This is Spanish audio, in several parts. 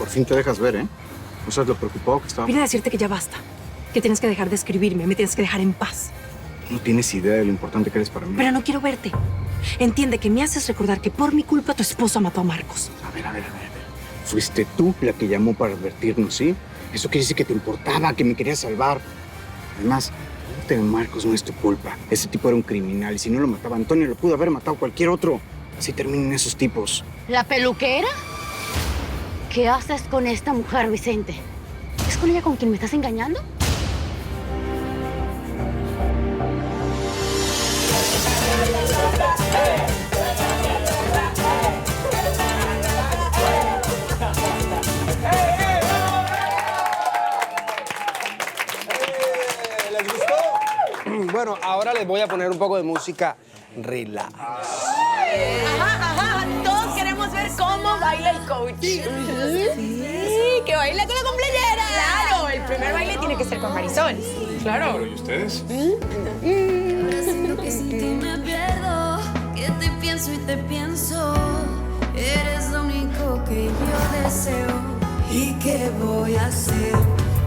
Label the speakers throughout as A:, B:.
A: Por fin te dejas ver, ¿eh? No sabes lo preocupado que estaba.
B: Vine a decirte que ya basta. Que tienes que dejar de escribirme. Me tienes que dejar en paz.
A: No tienes idea de lo importante que eres para mí.
B: Pero no quiero verte. Entiende que me haces recordar que por mi culpa tu esposa mató a Marcos.
A: A ver. Fuiste tú la que llamó para advertirnos, ¿sí? Eso quiere decir que te importaba, que me querías salvar. Además, la muerte de Marcos no es tu culpa. Ese tipo era un criminal y si no lo mataba Antonio, lo pudo haber matado cualquier otro. Así terminan esos tipos.
C: ¿La peluquera? ¿Qué haces con esta mujer, Vicente? ¿Es con ella con quien me estás engañando?
D: ¿Les gustó? Bueno, ahora les voy a poner un poco de música relax.
E: Ajá. Todos queremos ver cómo baila el coach. Sí, que baila con la cumpleañera. Claro, el primer baile tiene que ser con Marisol. Claro.
F: ¿Pero y ustedes?
G: Ahora siento que sin ti me pierdo, que te pienso y te pienso. Eres lo único que yo deseo. ¿Y qué voy a hacer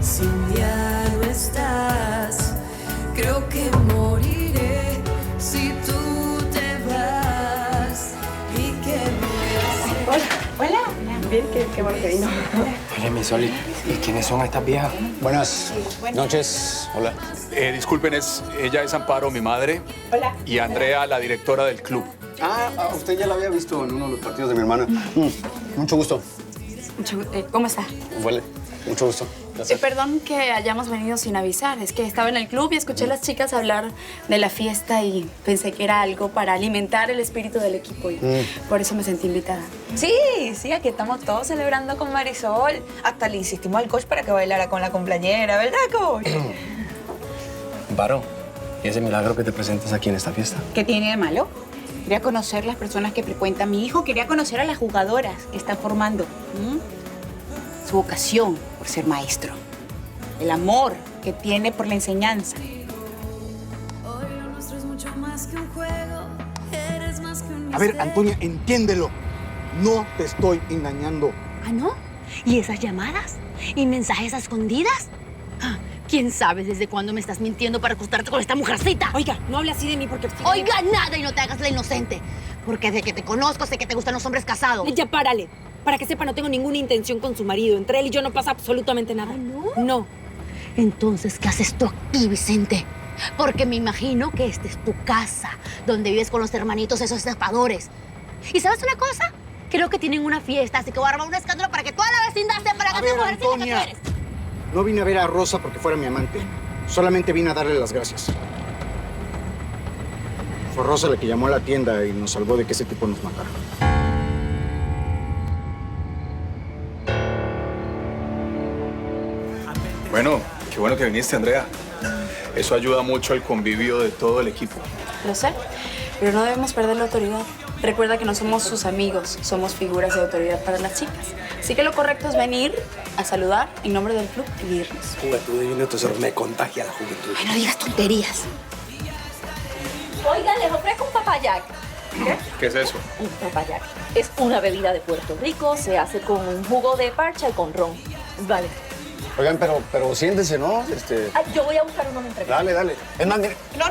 G: si un día no estás? Creo que moriré si tú te vas. ¿Y qué voy a hacer?
E: Hola. Bien, qué bueno que vino.
D: Oye, mi Sol, ¿y quiénes son estas viejas? Buenas noches. Hola.
F: Disculpen, ella es Amparo, mi madre.
E: Hola.
F: Y Andrea, la directora del club.
H: Usted ya la había visto en uno de los partidos de mi hermana. Mucho gusto.
I: ¿Cómo está?
H: Huele. Mucho gusto.
I: Perdón que hayamos venido sin avisar. Es que estaba en el club y escuché a las chicas hablar de la fiesta y pensé que era algo para alimentar el espíritu del equipo y por eso me sentí invitada.
E: Sí, aquí estamos todos celebrando con Marisol. Hasta le insistimos al coach para que bailara con la cumpleañera, ¿verdad, coach?
H: Amparo, ¿y ese milagro que te presentas aquí en esta fiesta?
I: ¿Qué tiene de malo? Quería conocer las personas que frecuentan mi hijo, quería conocer a las jugadoras que está formando. Su vocación por ser maestro, el amor que tiene por la enseñanza.
G: Hoy lo nuestro es mucho más que un juego. Eres más que un
A: A ver, Antonia, entiéndelo. No te estoy engañando.
C: ¿Ah, no? ¿Y esas llamadas? ¿Y mensajes a escondidas? Ah, ¿quién sabe desde cuándo me estás mintiendo para acostarte con esta mujercita?
B: Oiga, no hable así de mí porque...
C: Oiga, nada y no te hagas la inocente. Porque desde que te conozco sé que te gustan los hombres casados.
B: Ya párale. Para que sepa, no tengo ninguna intención con su marido. Entre él y yo no pasa absolutamente nada.
C: ¿No?
B: No.
C: Entonces, ¿qué haces tú aquí, Vicente? Porque me imagino que esta es tu casa, donde vives con los hermanitos esos estafadores. ¿Y sabes una cosa? Creo que tienen una fiesta, así que voy a armar un escándalo para que toda la vecindad sepa
A: A
C: que
A: ver,
C: mujercita que tú
A: Antonia,
C: eres.
A: no vine a ver a Rosa porque fuera mi amante. Solamente vine a darle las gracias. Fue Rosa la que llamó a la tienda y nos salvó de que ese tipo nos matara.
F: Bueno, qué bueno que viniste, Andrea. Eso ayuda mucho al convivio de todo el equipo.
I: Lo sé, pero no debemos perder la autoridad. Recuerda que no somos sus amigos, somos figuras de autoridad para las chicas. Así que lo correcto es venir a saludar en nombre del club y irnos.
D: Juventud divina, entonces me contagia la juventud.
C: Ay, no digas tonterías.
J: Oigan, les ofrezco un papayac.
F: ¿Qué es eso?
J: Un papayac es una bebida de Puerto Rico, se hace con un jugo de parcha y con ron. Vale.
H: Oigan, pero siéntense, ¿no?
J: Yo voy a buscar uno mientras.
H: Dale. Es más, mire.
E: No.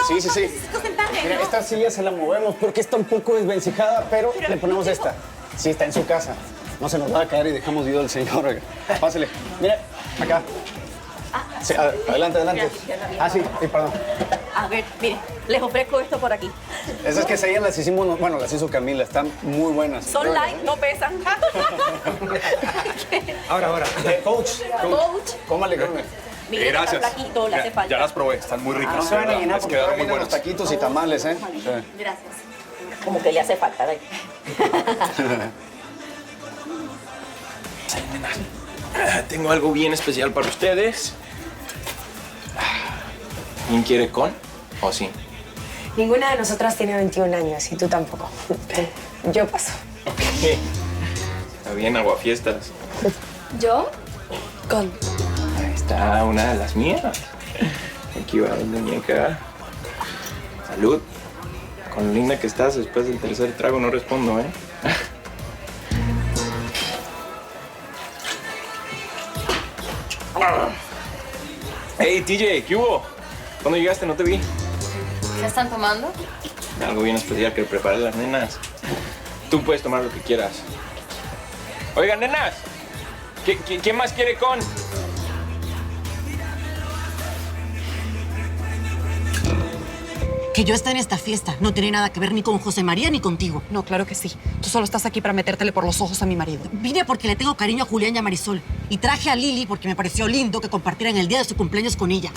H: Sí.
E: Necesito sentarme.
H: Mira, esta silla se la movemos porque está un poco desvencijada, pero le ponemos esta. Sí, está en su casa. No se nos va a caer y dejamos vivo al señor. Oiga. Pásele. Mira, acá. Sí, adelante. Sí, perdón.
J: A ver, mire, les ofrezco esto por aquí.
H: Esas que se las hicimos, bueno, las hizo Camila, están muy buenas.
J: Son light, no pesan.
D: Ahora. Coach.
H: Cómale, come.
J: Mire,
F: Gracias.
J: está flaquito, le hace falta.
F: Ya las probé, están muy ricas.
H: Se van a llenar
F: Les
H: porque
F: quedaron
H: ahora
F: muy
H: vienen los
F: buenas.
H: taquitos y tamales, ¿eh? Sí.
J: Gracias. Como que le hace falta, ¿ves?
K: Tengo algo bien especial para ustedes. ¿Quién quiere con o sin?
E: Ninguna de nosotras tiene 21 años y tú tampoco. Yo paso.
K: Ok. Está bien, aguafiestas.
E: ¿Yo? Con.
K: Ahí está una de las mías. Aquí va mi muñeca. Salud. Con lo linda que estás, después del tercer trago no respondo, ¿eh? Hey, TJ, ¿qué hubo? ¿Cuándo llegaste? No te vi.
J: ¿Qué están tomando?
K: Algo bien especial que preparé las nenas. Tú puedes tomar lo que quieras. Oigan, nenas. ¿Quién más quiere con?
B: Que yo esté en esta fiesta no tiene nada que ver ni con José María ni contigo.
L: No, claro que sí. Tú solo estás aquí para metértele por los ojos a mi marido.
B: Vine porque le tengo cariño a Julián y a Marisol. Y traje a Lili porque me pareció lindo que compartieran el día de su cumpleaños con ella.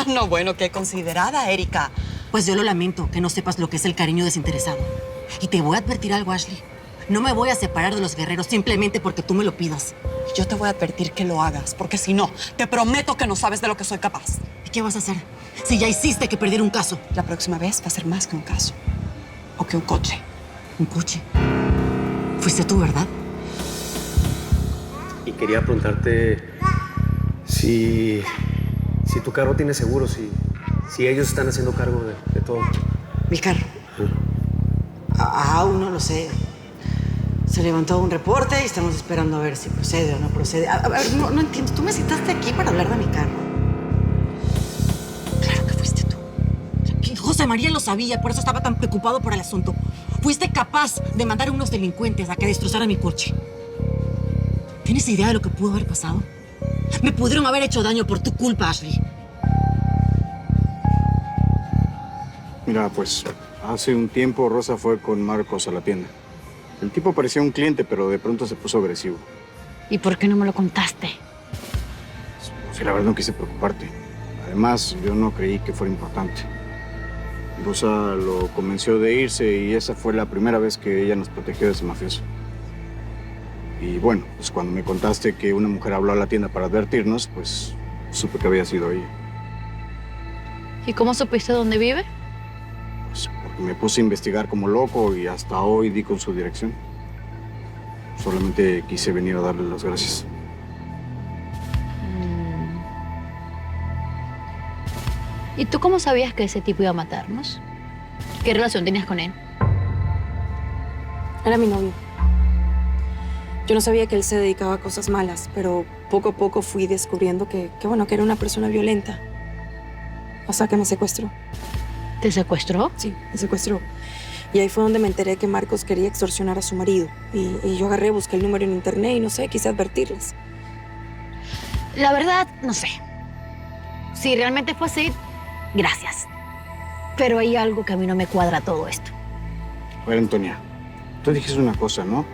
L: No, bueno, qué considerada, Erika.
B: Pues yo lo lamento que no sepas lo que es el cariño desinteresado. Y te voy a advertir algo, Ashley. No me voy a separar de los guerreros simplemente porque tú me lo pidas.
L: Yo te voy a advertir que lo hagas, porque si no, te prometo que no sabes de lo que soy capaz.
B: ¿Y qué vas a hacer? Si ya hiciste que perder un caso.
L: La próxima vez va a ser más que un caso. O que un coche.
B: ¿Un coche? Fuiste tú, ¿verdad?
M: Y quería preguntarte si tu carro tiene seguro, si ellos están haciendo cargo de todo.
B: Mi carro. Aún no lo sé. Se levantó un reporte y estamos esperando a ver si procede o no procede. A ver, no entiendo. Tú me citaste aquí para hablar de mi carro. Claro que fuiste tú. Y José María lo sabía, por eso estaba tan preocupado por el asunto. Fuiste capaz de mandar a unos delincuentes a que destrozaran mi coche. ¿Tienes idea de lo que pudo haber pasado? Me pudieron haber hecho daño por tu culpa, Ashley.
A: Mira, pues hace un tiempo Rosa fue con Marcos a la tienda. El tipo parecía un cliente, pero de pronto se puso agresivo.
C: ¿Y por qué no me lo contaste?
A: Sí, la verdad no quise preocuparte. Además, yo no creí que fuera importante. Rosa lo convenció de irse y esa fue la primera vez que ella nos protegió de ese mafioso. Y bueno, pues cuando me contaste que una mujer habló a la tienda para advertirnos, pues supe que había sido ella.
C: ¿Y cómo supiste dónde vive?
A: Pues porque me puse a investigar como loco y hasta hoy di con su dirección. Solamente quise venir a darle las gracias.
C: ¿Y tú cómo sabías que ese tipo iba a matarnos? ¿Qué relación tenías con él?
L: Era mi novio. Yo no sabía que él se dedicaba a cosas malas, pero poco a poco fui descubriendo que era una persona violenta. Hasta que me secuestró.
C: ¿Te secuestró?
L: Sí, me secuestró. Y ahí fue donde me enteré que Marcos quería extorsionar a su marido. Y yo agarré, busqué el número en internet y no sé, quise advertirles.
C: La verdad, no sé. Si realmente fue así, gracias. Pero hay algo que a mí no me cuadra todo esto.
A: A ver, Antonia, tú dijiste una cosa, ¿no?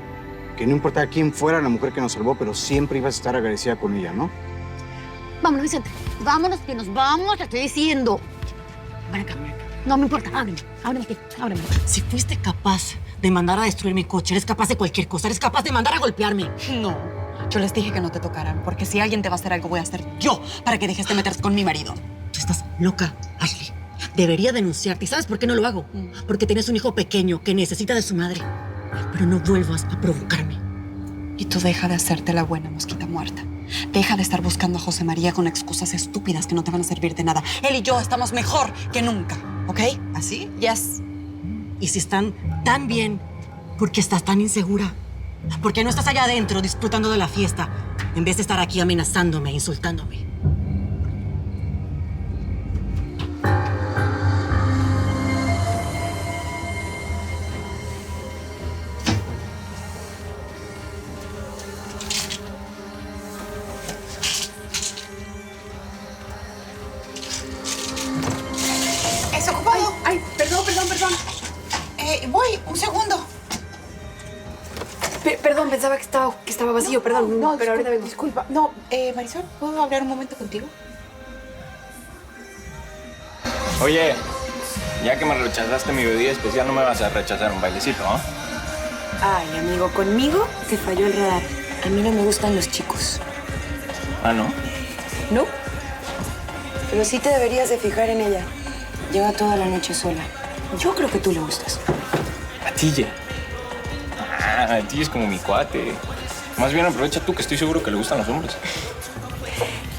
A: Que no importaba quién fuera la mujer que nos salvó, pero siempre ibas a estar agradecida con ella, ¿no?
C: Vámonos, Vicente. Vámonos, que nos vamos, te estoy diciendo. Ven acá, ven acá. No me importa, ábreme. Ábreme aquí, ábreme.
B: Si fuiste capaz de mandar a destruir mi coche, eres capaz de cualquier cosa. Eres capaz de mandar a golpearme.
L: No. Yo les dije que no te tocaran, porque si alguien te va a hacer algo, voy a hacer yo para que dejes de meterte con mi marido.
B: Tú estás loca, Ashley. Debería denunciarte. ¿Y sabes por qué no lo hago? Porque tienes un hijo pequeño que necesita de su madre. Pero no vuelvas a provocarme.
L: Y tú deja de hacerte la buena, mosquita muerta. Deja de estar buscando a José María con excusas estúpidas que no te van a servir de nada. Él y yo estamos mejor que nunca, ¿ok? ¿Así? Yes.
B: Y si están tan bien, ¿por qué estás tan insegura? ¿Por qué no estás allá adentro disfrutando de la fiesta en vez de estar aquí amenazándome, insultándome?
I: ¿Es ocupado? Ay, perdón. Voy, un segundo.
L: Perdón, pensaba que estaba vacío, perdón.
I: No,
L: pero ahorita vengo.
I: Disculpa. No, Marisol, ¿puedo hablar un momento contigo?
K: Oye, ya que me rechazaste mi bebida especial, no me vas a rechazar un bailecito, ¿no?
L: Ay, amigo, conmigo te falló el radar. A mí no me gustan los chicos.
K: Ah, ¿no?
L: ¿No? Pero sí te deberías de fijar en ella. Lleva toda la noche sola. Yo creo que tú le gustas.
K: A TJ. Ah, TJ es como mi cuate. Más bien aprovecha tú, que estoy seguro que le gustan los hombres.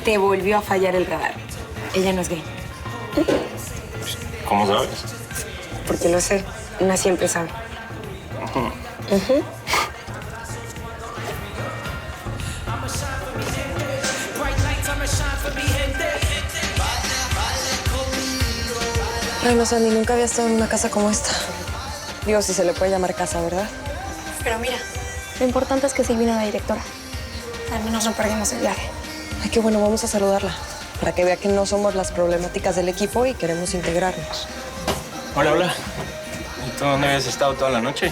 L: Te volvió a fallar el radar. Ella no es gay.
K: ¿Cómo sabes?
L: Porque lo sé. Una siempre sabe.
N: Ay, no, Sandy, nunca había estado en una casa como esta. Digo, si se le puede llamar casa, ¿verdad?
O: Pero mira, lo importante es que sí vino la directora. Al menos no perdimos el viaje.
N: Ay, qué bueno, vamos a saludarla. Para que vea que no somos las problemáticas del equipo y queremos integrarnos.
K: Hola, hola. ¿Y tú dónde habías estado toda la noche?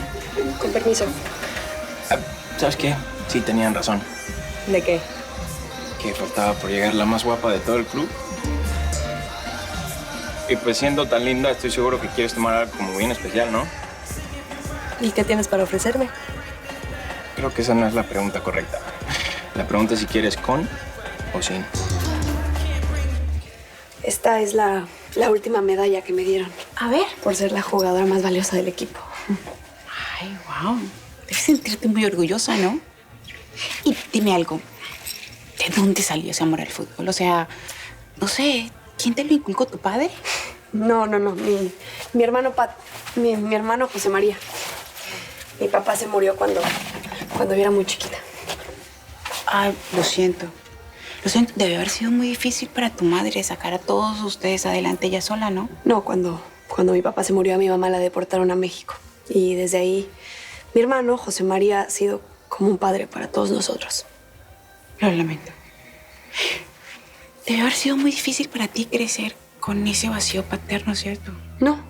N: Con permiso.
K: ¿Sabes qué? Sí, tenían razón.
N: ¿De qué?
K: Que faltaba por llegar la más guapa de todo el club. Y pues siendo tan linda, estoy seguro que quieres tomar algo como bien especial, ¿no?
N: ¿Y qué tienes para ofrecerme?
K: Creo que esa no es la pregunta correcta. La pregunta es si quieres con o sin.
N: Esta es la última medalla que me dieron.
I: A ver.
N: Por ser la jugadora más valiosa del equipo.
I: Ay, wow. Debes sentirte muy orgullosa, ¿no? Y dime algo. ¿De dónde salió ese amor al fútbol? O sea, no sé, ¿quién te lo inculcó, tu padre?
N: No. Mi hermano mi hermano José María. Mi papá se murió cuando yo era muy chiquita.
I: Ay, lo siento. Lo siento, debe haber sido muy difícil para tu madre sacar a todos ustedes adelante ella sola, ¿no?
N: No, cuando mi papá se murió, a mi mamá la deportaron a México. Y desde ahí, mi hermano José María ha sido como un padre para todos nosotros.
I: Lo lamento. Debe haber sido muy difícil para ti crecer con ese vacío paterno, ¿cierto?
N: No.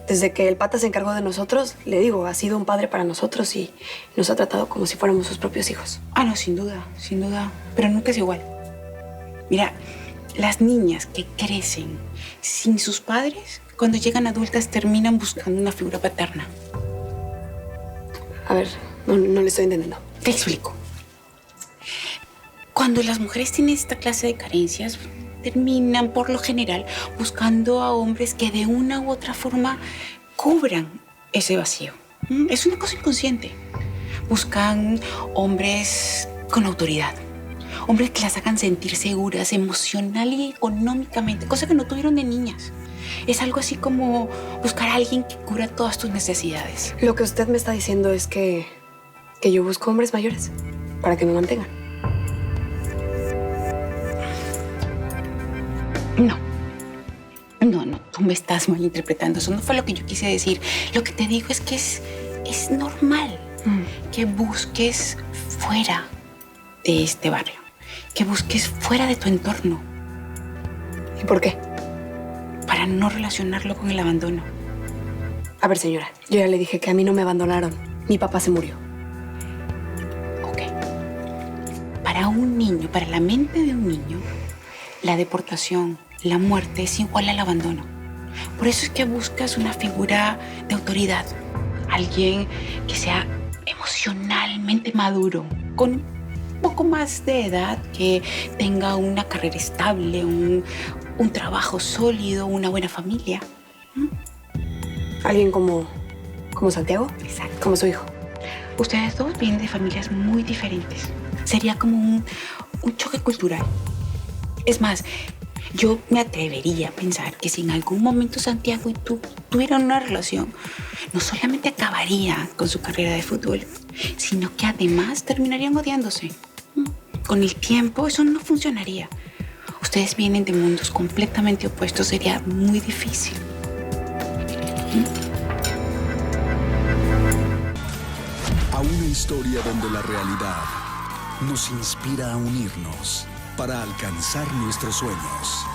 N: Desde que el Pata se encargó de nosotros, le digo, ha sido un padre para nosotros y nos ha tratado como si fuéramos sus propios hijos.
I: Ah, no, sin duda. Pero nunca es igual. Mira, las niñas que crecen sin sus padres, cuando llegan adultas terminan buscando una figura paterna.
N: A ver, no le estoy entendiendo.
I: Te explico. Cuando las mujeres tienen esta clase de carencias, terminan, por lo general, buscando a hombres que de una u otra forma cubran ese vacío. Es una cosa inconsciente. Buscan hombres con autoridad. Hombres que las hagan sentir seguras emocional y económicamente, cosa que no tuvieron de niñas. Es algo así como buscar a alguien que cubra todas tus necesidades.
N: Lo que usted me está diciendo es que yo busco hombres mayores para que me mantengan.
I: No, tú me estás malinterpretando. Eso no fue lo que yo quise decir. Lo que te digo es que es normal que busques fuera de este barrio, que busques fuera de tu entorno.
N: ¿Y por qué?
I: Para no relacionarlo con el abandono.
N: A ver, señora, yo ya le dije que a mí no me abandonaron. Mi papá se murió.
I: Ok. Para un niño, para la mente de un niño, la deportación, la muerte es igual al abandono. Por eso es que buscas una figura de autoridad. Alguien que sea emocionalmente maduro, con un poco más de edad, que tenga una carrera estable, un trabajo sólido, una buena familia.
N: ¿Alguien como Santiago?
I: Exacto.
N: Como su hijo.
I: Ustedes dos vienen de familias muy diferentes. Sería como un choque cultural. Es más, yo me atrevería a pensar que si en algún momento Santiago y tú tuvieran una relación, no solamente acabaría con su carrera de fútbol, sino que además terminarían odiándose. Con el tiempo eso no funcionaría. Ustedes vienen de mundos completamente opuestos, sería muy difícil.
P: A una historia donde la realidad nos inspira a unirnos para alcanzar nuestros sueños.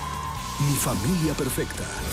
P: Mi familia perfecta.